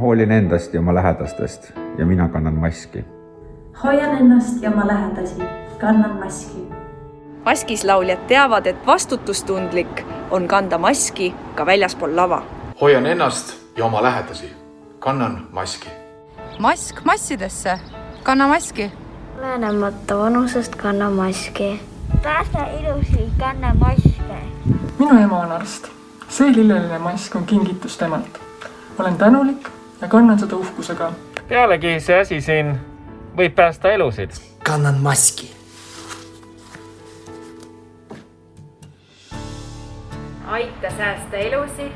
hoolin endast ja oma lähedastest ja mina kannan maski. Hoian ennast ja oma lähedasi, kannan maski. Maskis lauljad teavad, et vastutustundlik on kanda maski ka väljaspool lava. Hoian ennast ja oma lähedasi, kannan maski. Mask massidesse, kanna maski. Olenemata vanusest kanna maski. Päästa ilusi, kanna maske. Minu ema on arst. See lilleline mask on kingitus temalt. Olen tänulik ja kannan seda uhkusega. Pealegi see asi siin võib päästa elusid. Kannan maski. Aita säästa elusid,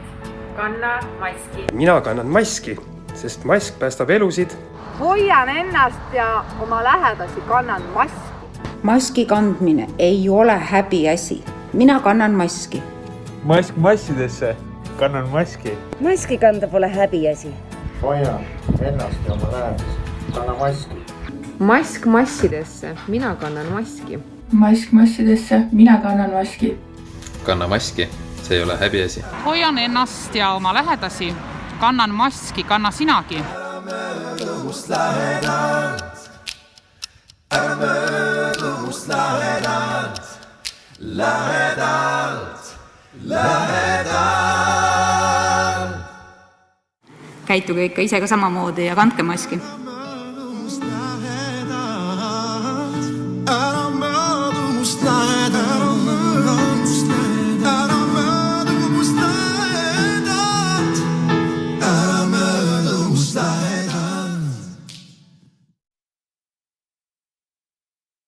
kanna maski. Mina kannan maski, sest mask päästab elusid. Hoian ennast ja oma lähedasi, kannan maski. Maski kandmine ei ole häbiasi. Mina kannan maski. Mask massidesse, kannan maski. Maski kanda pole häbiasi. Hoian ennast ja oma lähedasi, kannan maski. Mask massidesse, mina kannan maski. Mask massidesse, mina kannan maski. Kanna maski, see ei ole häbiasi. Hoian ennast ja oma lähedasi, kannan maski, kanna sinagi. Käituge ikka ise ka samamoodi ja kandke maski.